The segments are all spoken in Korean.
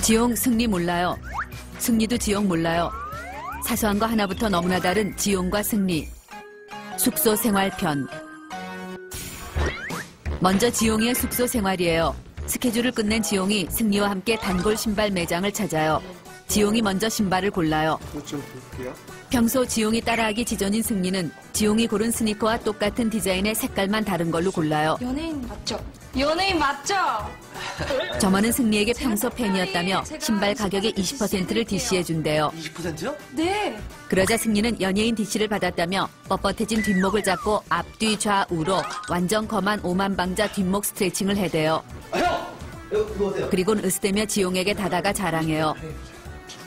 지용, 승리 몰라요. 승리도 지용 몰라요. 사소한 거 하나부터 너무나 다른 지용과 승리. 숙소 생활편. 먼저 지용이의 숙소 생활이에요. 스케줄을 끝낸 지용이 승리와 함께 단골 신발 매장을 찾아요. 지용이 먼저 신발을 골라요. 좀 볼게요. 평소 지용이 따라하기 지전인 승리는 지용이 고른 스니커와 똑같은 디자인의 색깔만 다른 걸로 골라요. 연예인 맞죠? 연예인 맞죠? 점원은 승리에게 평소 팬이었다며 신발 가격의 20%를 DC해준대요. 20%요? 네. 그러자 승리는 연예인 DC를 받았다며 뻣뻣해진 뒷목을 잡고 앞뒤 좌우로 완전 검한 오만방자 뒷목 스트레칭을 해대요. 형! 이거 어때요? 그리곤 으스대며 지용에게 다가가 자랑해요.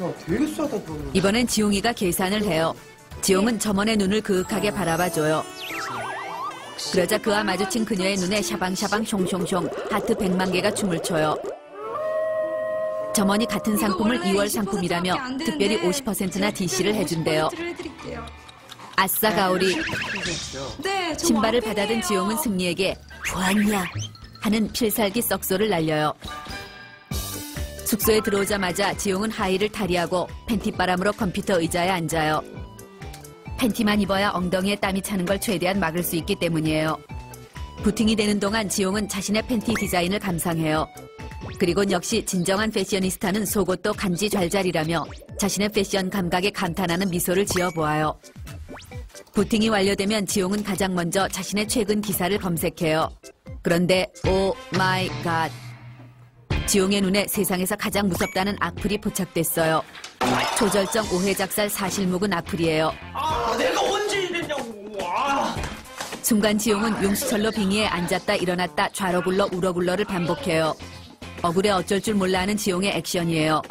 야, 되게 싸다, 그거. 이번엔 지용이가 계산을 해요. 지용은 점원의 눈을 그윽하게 바라봐줘요. 그러자 그와 마주친 그녀의 눈에 샤방샤방 숑숑숑 하트 100만 개가 춤을 춰요. 점원이 같은 상품을 2월 상품이라며 특별히 50%나 DC를 해준대요. 아싸 가오리. 네, 저 신발을 왕팬이에요. 받아든 지용은 승리에게 부었냐 하는 필살기 썩소를 날려요. 숙소에 들어오자마자 지용은 하의를 탈의하고 팬티바람으로 컴퓨터 의자에 앉아요. 팬티만 입어야 엉덩이에 땀이 차는 걸 최대한 막을 수 있기 때문이에요. 부팅이 되는 동안 지용은 자신의 팬티 디자인을 감상해요. 그리곤 역시 진정한 패셔니스타는 속옷도 간지 잘잘이라며 자신의 패션 감각에 감탄하는 미소를 지어보아요. 부팅이 완료되면 지용은 가장 먼저 자신의 최근 기사를 검색해요. 그런데 오 마이 갓. 지용의 눈에 세상에서 가장 무섭다는 악플이 포착됐어요. 초절정 오해작살 사실 묵은 악플이에요. 내가 언제 이랬냐고. 순간 지용은 용수철로 빙의에 앉았다 일어났다 좌로 굴러 우로 굴러를 반복해요. 억울해 어쩔 줄 몰라 하는 지용의 액션이에요.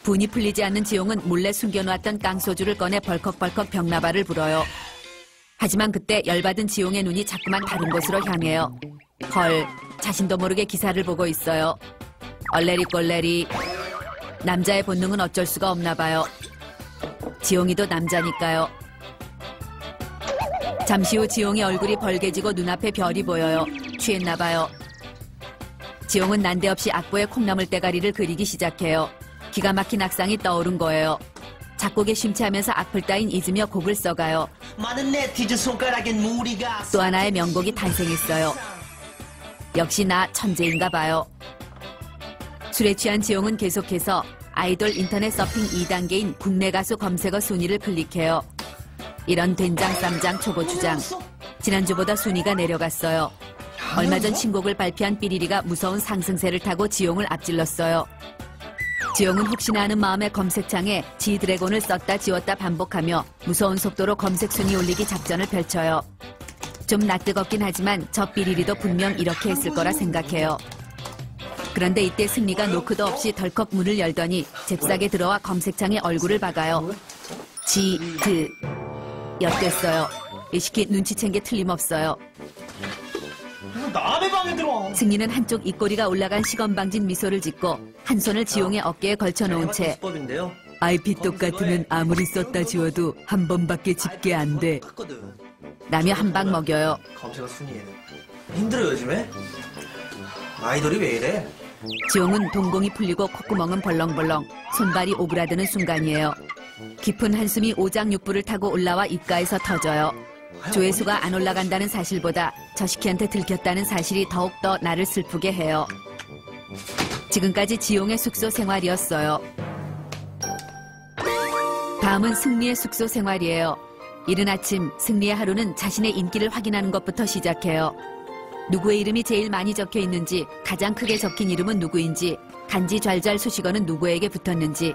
분이 풀리지 않는 지용은 몰래 숨겨놓았던 깡소주를 꺼내 벌컥벌컥 벽나발을 불어요. 하지만 그때 열받은 지용의 눈이 자꾸만 다른 곳으로 향해요. 헐, 자신도 모르게 기사를 보고 있어요. 얼레리 꼴레리. 남자의 본능은 어쩔 수가 없나 봐요. 지용이도 남자니까요. 잠시 후 지용의 얼굴이 벌개지고 눈앞에 별이 보여요. 취했나 봐요. 지용은 난데없이 악보에 콩나물 대가리를 그리기 시작해요. 기가 막힌 악상이 떠오른 거예요. 작곡에 심취하면서 악플 따윈 잊으며 곡을 써가요. 많은 네티즌 손가락엔 무리가. 또 하나의 명곡이 탄생했어요. 역시 나 천재인가 봐요. 술에 취한 지용은 계속해서 아이돌 인터넷 서핑 2단계인 국내 가수 검색어 순위를 클릭해요. 이런 된장, 쌈장, 초고추장. 지난주보다 순위가 내려갔어요. 얼마 전 신곡을 발표한 삐리리가 무서운 상승세를 타고 지용을 앞질렀어요. 지용은 혹시나 하는 마음에 검색창에 지드래곤을 썼다 지웠다 반복하며 무서운 속도로 검색 순위 올리기 작전을 펼쳐요. 좀 낯뜨겁긴 하지만 저 삐리리도 분명 이렇게 했을 거라 생각해요. 그런데 이때 승리가 노크도 없이 덜컥 문을 열더니 잽싸게 들어와 검색창에 얼굴을 박아요. 지드 엿됐어요. 이 시키 눈치챈 게 틀림없어요. 남의 방에 들어. 승리는 한쪽 입꼬리가 올라간 시건방진 미소를 짓고 한 손을 지용의 어깨에 걸쳐놓은 채 수법인데요. IP 똑같으면 아무리 썼다 지워도 한 번밖에 집게 안 돼. 탔거든. 라며 한 방 먹여요. 검색어 순위에. 힘들어 요즘에? 아이돌이 왜 이래? 지용은 동공이 풀리고 콧구멍은 벌렁벌렁 손발이 오그라드는 순간이에요. 깊은 한숨이 오장육부를 타고 올라와 입가에서 터져요. 조회수가 안 올라간다는 사실보다 저 시키한테 들켰다는 사실이 더욱더 나를 슬프게 해요. 지금까지 지용의 숙소 생활이었어요. 다음은 승리의 숙소 생활이에요. 이른 아침 승리의 하루는 자신의 인기를 확인하는 것부터 시작해요. 누구의 이름이 제일 많이 적혀 있는지, 가장 크게 적힌 이름은 누구인지, 간지 잘잘 수식어는 누구에게 붙었는지,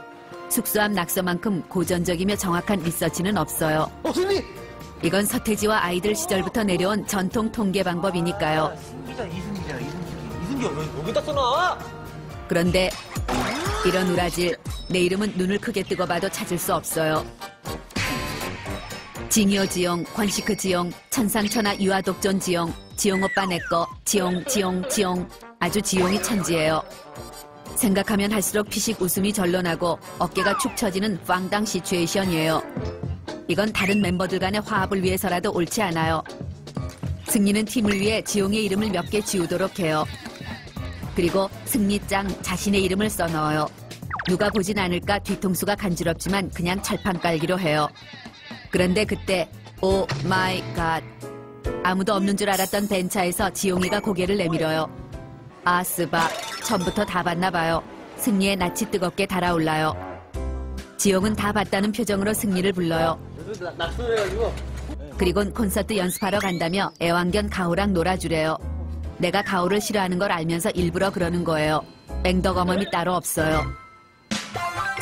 숙소 앞 낙서만큼 고전적이며 정확한 리서치는 없어요. 승리! 이건 서태지와 아이들 시절부터 내려온 전통 통계 방법이니까요. 이승기야 왜 여기다 써놔? 그런데 이런 우라질, 내 이름은 눈을 크게 뜨고 봐도 찾을 수 없어요. 징요 지용, 권시크 지용, 천상천하 유아독존 지용, 지용 오빠 내꺼, 지용, 지용, 지용. 아주 지용이 천지예요. 생각하면 할수록 피식 웃음이 절로 나고 어깨가 축 처지는 빵당 시츄에이션이에요. 이건 다른 멤버들 간의 화합을 위해서라도 옳지 않아요. 승리는 팀을 위해 지용의 이름을 몇 개 지우도록 해요. 그리고 승리짱 자신의 이름을 써넣어요. 누가 보진 않을까 뒤통수가 간지럽지만 그냥 철판 깔기로 해요. 그런데 그때 오 마이 갓, 아무도 없는 줄 알았던 벤차에서 지용이가 고개를 내밀어요. 아스바, 처음부터 다 봤나 봐요. 승리의 낯이 뜨겁게 달아올라요. 지용은 다 봤다는 표정으로 승리를 불러요. 그리곤 콘서트 연습하러 간다며 애완견 가오랑 놀아주래요. 내가 가오를 싫어하는 걸 알면서 일부러 그러는 거예요. 맹덕어멈이 따로 없어요.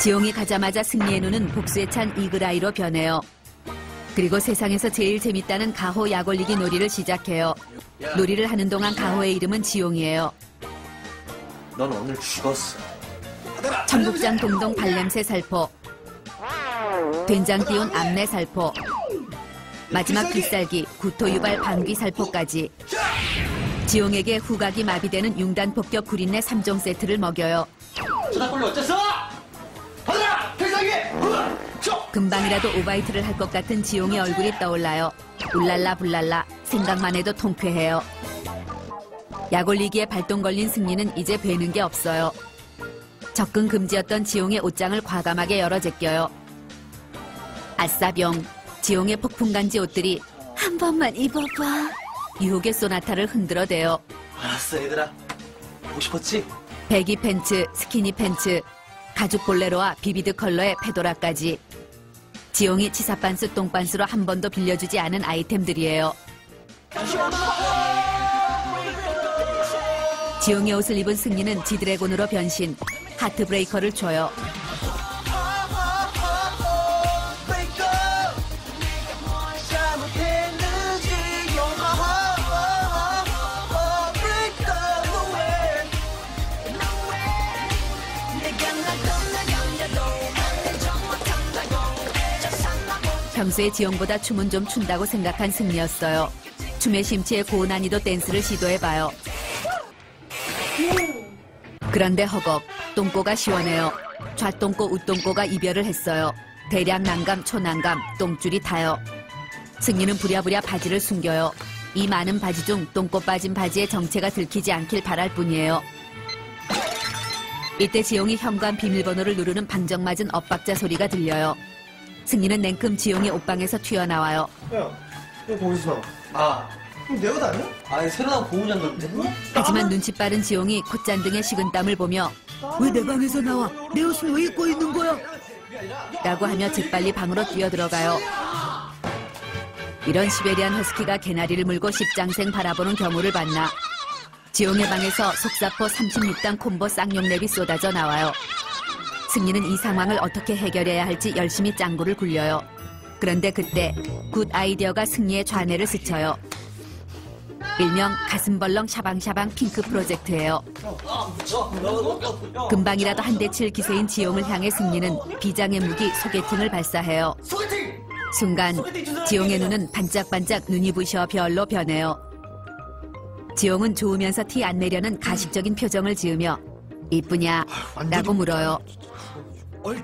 지용이 가자마자 승리의 눈은 복수에 찬 이글아이로 변해요. 그리고 세상에서 제일 재밌다는 가호 약올리기 놀이를 시작해요. 놀이를 하는 동안 가호의 이름은 지용이에요. 넌 오늘 죽었어. 청국장 동동 발냄새 살포, 된장 띄운 암내 살포, 마지막 필살기 구토 유발 방귀 살포까지. 지용에게 후각이 마비되는 융단 폭격 구린내 3종 세트를 먹여요. 전화꼴로 어째서? 받아라! 필살기! 금방이라도 오바이트를 할 것 같은 지용의 얼굴이 떠올라요. 울랄라 불랄라, 생각만 해도 통쾌해요. 약올리기에 발동 걸린 승리는 이제 베는 게 없어요. 접근 금지였던 지용의 옷장을 과감하게 열어 제껴요. 아싸병, 지용의 폭풍간지 옷들이 한 번만 입어봐. 유혹의 소나타를 흔들어대요. 알았어 얘들아. 보고 싶었지? 배기 팬츠, 스키니 팬츠, 가죽 볼레로와 비비드 컬러의 페도라까지. 지용이 치사반스 똥반스로 한 번도 빌려주지 않은 아이템들이에요. 지용의 옷을 입은 승리는 지드래곤으로 변신, 하트브레이커를 줘요. 평소에 지용보다 춤은 좀 춘다고 생각한 승리였어요. 춤의 심취에 고난이도 댄스를 시도해봐요. 그런데 허겁, 똥꼬가 시원해요. 좌똥꼬, 우똥꼬가 이별을 했어요. 대량 난감, 초난감, 똥줄이 타요. 승리는 부랴부랴 바지를 숨겨요. 이 많은 바지 중 똥꼬 빠진 바지의 정체가 들키지 않길 바랄 뿐이에요. 이때 지용이 현관 비밀번호를 누르는 방정맞은 엇박자 소리가 들려요. 승리는 냉큼 지용의 옷방에서 튀어나와요. 야, 너 거기서 나와. 그럼 내 옷 아니야? 아니 새로 나온 고무장갑인데? 하지만 눈치 빠른 지용이 콧잔등의 식은땀을 보며 왜 내 방에서 나와? 내 옷을 왜 입고 있는 거야? 라고 하며 재빨리 방으로 뛰어들어가요. 이런 시베리안 허스키가 개나리를 물고 십장생 바라보는 경우를 봤나. 지용의 방에서 속사포 36단 콤보 쌍용랩이 쏟아져 나와요. 승리는 이 상황을 어떻게 해결해야 할지 열심히 짱구를 굴려요. 그런데 그때 굿 아이디어가 승리의 좌뇌를 스쳐요. 일명 가슴벌렁 샤방샤방 핑크 프로젝트예요. 금방이라도 한 대 칠 기세인 지용을 향해 승리는 비장의 무기 소개팅을 발사해요. 순간 지용의 눈은 반짝반짝 눈이 부셔 별로 변해요. 지용은 좋으면서 티 안 내려는 가식적인 표정을 지으며 이쁘냐? 라고 물어요.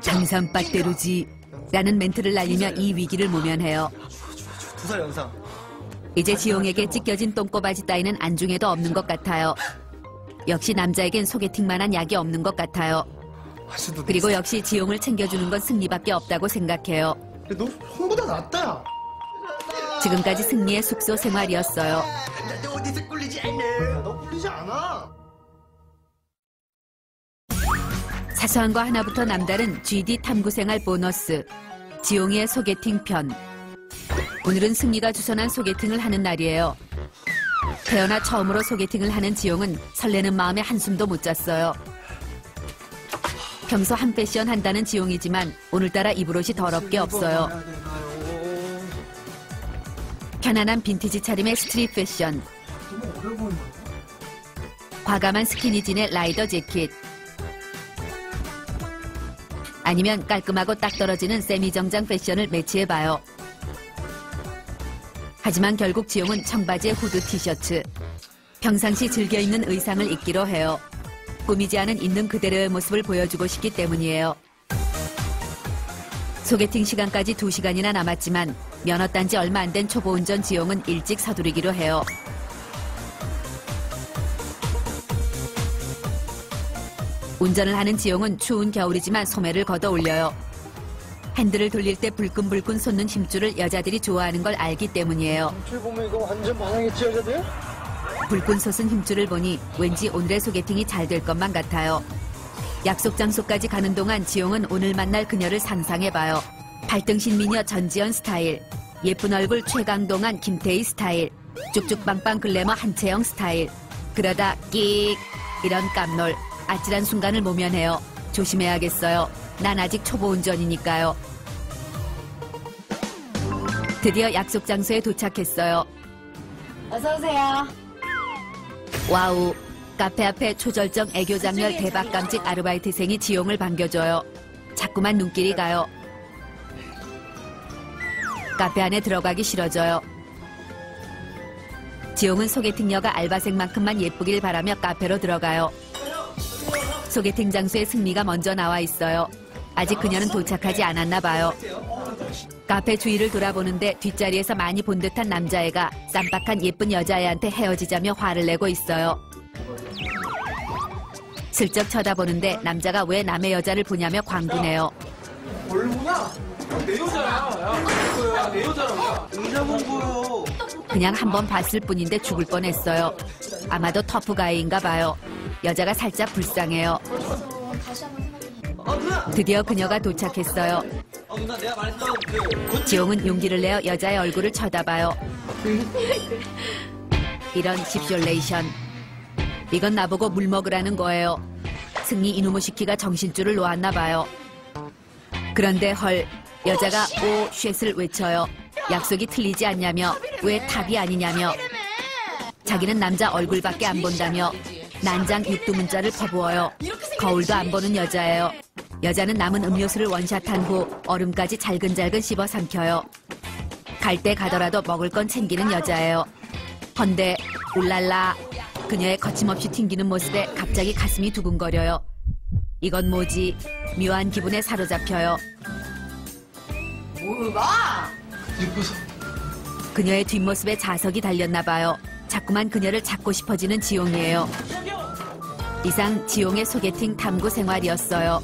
장산빠떼루지 라는 멘트를 날리며 이 위기를 모면해요. 두살 영상. 이제 지용에게 찢겨진 똥꼬바지 따위는 안중에도 없는 것 같아요. 역시 남자에겐 소개팅만한 약이 없는 것 같아요. 그리고 역시 지용을 챙겨주는 건 승리밖에 없다고 생각해요. 너 형보다 낫다. 지금까지 승리의 숙소 생활이었어요. 너 어디서 꿀리지 않네. 너 꿀리지 않아. 사소한 거 하나부터 남다른 GD 탐구생활 보너스, 지용이의 소개팅 편. 오늘은 승리가 주선한 소개팅을 하는 날이에요. 태어나 처음으로 소개팅을 하는 지용은 설레는 마음에 한숨도 못 잤어요. 평소 한 패션 한다는 지용이지만 오늘따라 입을 옷이 더럽게 없어요. 편안한 빈티지 차림의 스트릿 패션, 과감한 스키니진의 라이더 재킷, 아니면 깔끔하고 딱 떨어지는 세미정장 패션을 매치해봐요. 하지만 결국 지용은 청바지에 후드 티셔츠, 평상시 즐겨 입는 의상을 입기로 해요. 꾸미지 않은 있는 그대로의 모습을 보여주고 싶기 때문이에요. 소개팅 시간까지 2시간이나 남았지만 면허 딴 지 얼마 안 된 초보 운전 지용은 일찍 서두르기로 해요. 운전을 하는 지용은 추운 겨울이지만 소매를 걷어 올려요. 핸들을 돌릴 때 불끈불끈 솟는 힘줄을 여자들이 좋아하는 걸 알기 때문이에요. 힘줄 보면 이거 완전 반항했지, 여자들? 불끈 솟은 힘줄을 보니 왠지 오늘의 소개팅이 잘 될 것만 같아요. 약속 장소까지 가는 동안 지용은 오늘 만날 그녀를 상상해봐요. 발등신 미녀 전지현 스타일, 예쁜 얼굴 최강동안 김태희 스타일, 쭉쭉빵빵 글래머 한채영 스타일. 그러다 끽 이런 깜놀, 아찔한 순간을 모면해요. 조심해야겠어요. 난 아직 초보 운전이니까요. 드디어 약속 장소에 도착했어요. 어서 오세요. 와우, 카페 앞에 초절정 애교 장렬 대박 깜찍 아르바이트생이 지용을 반겨줘요. 자꾸만 눈길이 가요. 카페 안에 들어가기 싫어져요. 지용은 소개팅녀가 알바생만큼만 예쁘길 바라며 카페로 들어가요. 소개팅 장소에 승미가 먼저 나와 있어요. 아직 그녀는 도착하지 않았나 봐요. 카페 주위를 돌아보는데 뒷자리에서 많이 본 듯한 남자애가 쌈박한 예쁜 여자애한테 헤어지자며 화를 내고 있어요. 슬쩍 쳐다보는데 남자가 왜 남의 여자를 보냐며 광분해요. 뭘 보냐? 내 여자야. 야, 내 여자라고. 의자만 보여. 그냥 한번 봤을 뿐인데 죽을 뻔했어요. 아마도 터프가이인가 봐요. 여자가 살짝 불쌍해요. 드디어 그녀가 도착했어요. 누나 내가 말했던 그 지용은 용기를 내어 여자의 얼굴을 쳐다봐요. 이런 십쇼레이션. 이건 나보고 물 먹으라는 거예요. 승리 이누무시키가 정신줄을 놓았나 봐요. 그런데 헐, 여자가 오 쉣을 외쳐요. 약속이 틀리지 않냐며, 왜 탑이 아니냐며. 자기는 남자 얼굴밖에 안 본다며 난장 육두문자를 퍼부어요. 거울도 안 보는 여자예요. 여자는 남은 음료수를 원샷한 후 얼음까지 잘근잘근 씹어 삼켜요. 갈 때 가더라도 먹을 건 챙기는 여자예요. 헌데 울랄라, 그녀의 거침없이 튕기는 모습에 갑자기 가슴이 두근거려요. 이건 뭐지? 묘한 기분에 사로잡혀요. 뭐가? 예뻐서. 그녀의 뒷모습에 자석이 달렸나 봐요. 자꾸만 그녀를 찾고 싶어지는 지용이에요. 이상 지용의 소개팅 탐구 생활이었어요.